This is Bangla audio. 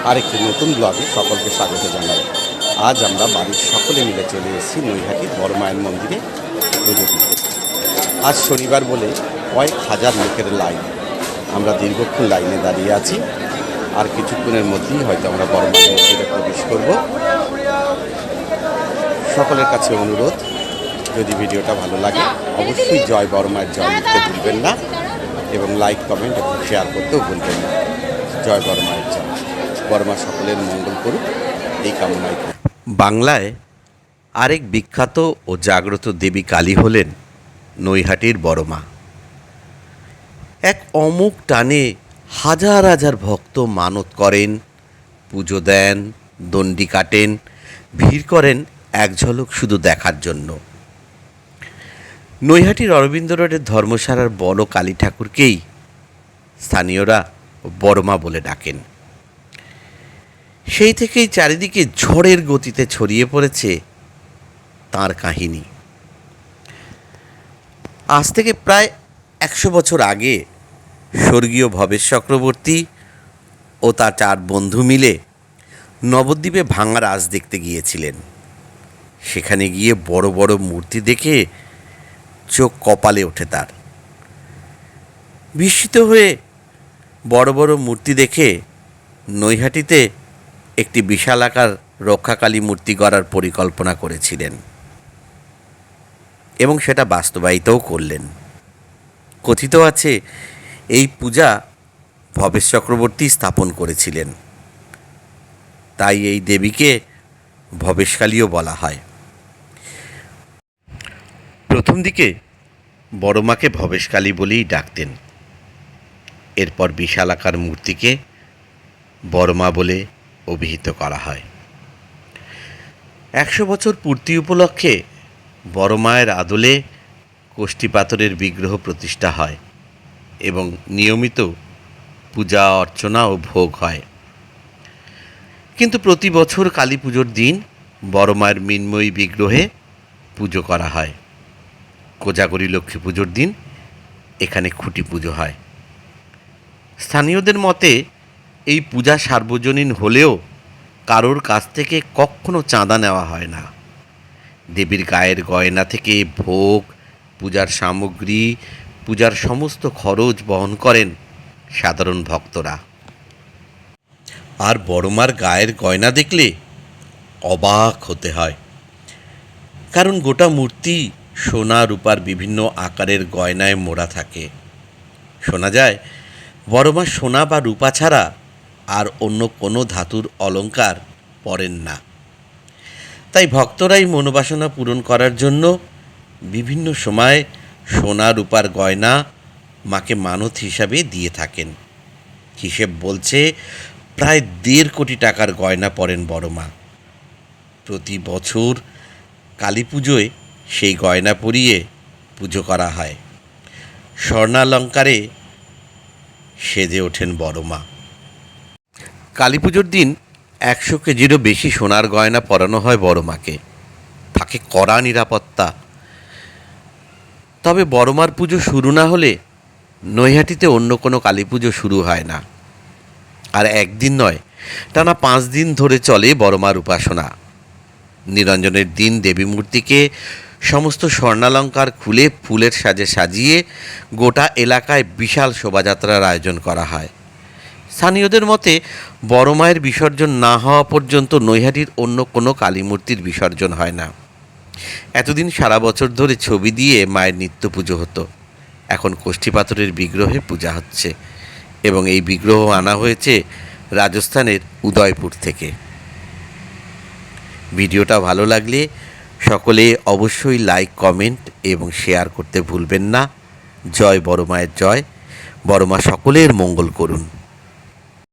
আরেকটি নতুন ব্লগে সকলকে স্বাগত জানাই। আজ আমরা বাড়ির সকলে মিলে চলে এসেছি নৈহাটির বড় মায়ের মন্দিরে পুজো দিতে। আজ শনিবার বলে কয়েক হাজার লোকের লাইন। আমরা দীর্ঘক্ষণ লাইনে দাঁড়িয়ে আছি। আর কিছুক্ষণের মধ্যেই হয়তো আমরা বড় মায়ের মন্দিরে প্রবেশ করব। সকলের কাছে অনুরোধ, যদি ভিডিওটা ভালো লাগে অবশ্যই জয় বড় মায়ের জয় লিখতে ভুলবেন না এবং লাইক কমেন্ট এবং শেয়ার করতেও ভুলবেন না। জয় বড় মায়ের জয়। বড় মা সকলের মঙ্গল করুক, এই কামনাই করি। বাংলায় আরেক বিখ্যাত ও জাগ্রত দেবী কালী হলেন নৈহাটির বড় মা। এক অমুক টানে হাজার হাজার ভক্ত মানত করেন, পুজো দেন, দণ্ডি কাটেন, ভিড় করেন এক ঝলক শুধু দেখার জন্য। নৈহাটির অরবিন্দ রোডের ধর্মশালার বড় কালী ঠাকুরকেই স্থানীয়রা বড় মা বলে ডাকেন। সেই থেকেই চারিদিকে ঝড়ের গতিতে ছড়িয়ে পড়েছে তাঁর কাহিনী। আজ থেকে প্রায় 100 বছর আগে স্বর্গীয় ভবেশ চক্রবর্তী ও তার 4 বন্ধু মিলে নবদ্বীপে ভাঙা রাজ দেখতে গিয়েছিলেন। সেখানে গিয়ে বড় বড় মূর্তি দেখে চোখ কপালে ওঠে তার। বিস্মিত হয়ে বড় বড় মূর্তি দেখে নৈহাটিতে একটি বিশালাকার রক্ষাকালী মূর্তি গড়ার পরিকল্পনা করেছিলেন এবং সেটা বাস্তবায়িতও করলেন। কথিত আছে এই পূজা ভবেশ চক্রবর্তী স্থাপন করেছিলেন, তাই এই দেবীকে ভবেশকালীও বলা হয়। প্রথম দিকে বড় মাকে ভবেশকালী বলেই ডাকতেন। এরপর বিশালাকার মূর্তিকে বড় মা বলে অভিহিত করা হয়। 100 বছর পূর্তি উপলক্ষে বড় মায়ের আদলে কোষ্ঠী পাথরের বিগ্রহ প্রতিষ্ঠা হয় এবং নিয়মিত পূজা অর্চনা ও ভোগ হয়। কিন্তু প্রতি বছর কালী পুজোর দিন বড় মায়ের মৃন্ময়ী বিগ্রহে পুজো করা হয়। কোজাগরী লক্ষ্মী পুজোর দিন এখানে খুঁটি পুজো হয়। স্থানীয়দের মতে এই পূজা সার্বজনীন হলেও কারোর কাছ থেকে কখনো চাঁদা নেওয়া হয় না। দেবীর গায়ের গয়না থেকে ভোগ, পূজার সামগ্রী, পূজার সমস্ত খরচ বহন করেন সাধারণ ভক্তরা। আর বড় মার গায়ের গয়না দেখলে অবাক হতে হয়, কারণ গোটা মূর্তি সোনা রূপার বিভিন্ন আকারের গয়নায় মোড়া থাকে। শোনা যায় বড় মা সোনা বা রূপা ছাড়া আর অন্য কোনো ধাতুর অলংকার পরেন না। তাই ভক্তরাই মনোবাসনা পূরণ করার জন্য বিভিন্ন সময় সোনা রূপার গয়না মাকে মানত হিসাবে দিয়ে থাকেন। হিসেব বলছে প্রায় 1.5 কোটি টাকার গয়না পরেন বড় মা। প্রতি বছর কালী পুজোয় সেই গয়না পরিয়ে পুজো করা হয়। স্বর্ণালঙ্কারে সেজে ওঠেন বড় মা। কালী পুজোর দিন 100 কেজিরও বেশি সোনার গয়না পরানো হয় বড় মাকে। থাকে কড়া নিরাপত্তা। তবে বড় মার পুজো শুরু না হলে নৈহাটিতে অন্য কোনো কালী পুজো শুরু হয় না। আর একদিন নয়, টানা 5 দিন ধরে চলে বড় মার উপাসনা। নিরঞ্জনের দিন দেবী মূর্তিকে সমস্ত স্বর্ণালঙ্কার খুলে ফুলের সাজে সাজিয়ে গোটা এলাকায় বিশাল শোভাযাত্রার আয়োজন করা হয়। স্থানীয়দের মতে বড় মায়ের বিসর্জন না হওয়া পর্যন্ত নৈহাটির অন্য কোনো কালী মূর্তির বিসর্জন হয় না। এতদিন সারা বছর ধরে ছবি দিয়ে মায়ের নিত্য পুজো হতো। এখন কোষ্ঠী পাথরের বিগ্রহে পূজা হচ্ছে এবং এই বিগ্রহ আনা হয়েছে রাজস্থানের উদয়পুর থেকে। ভিডিওটা ভালো লাগলে সকলে অবশ্যই লাইক, কমেন্ট এবং শেয়ার করতে ভুলবেন না। জয় বড় মায়ের জয়। বড় মা সকলের মঙ্গল করুন।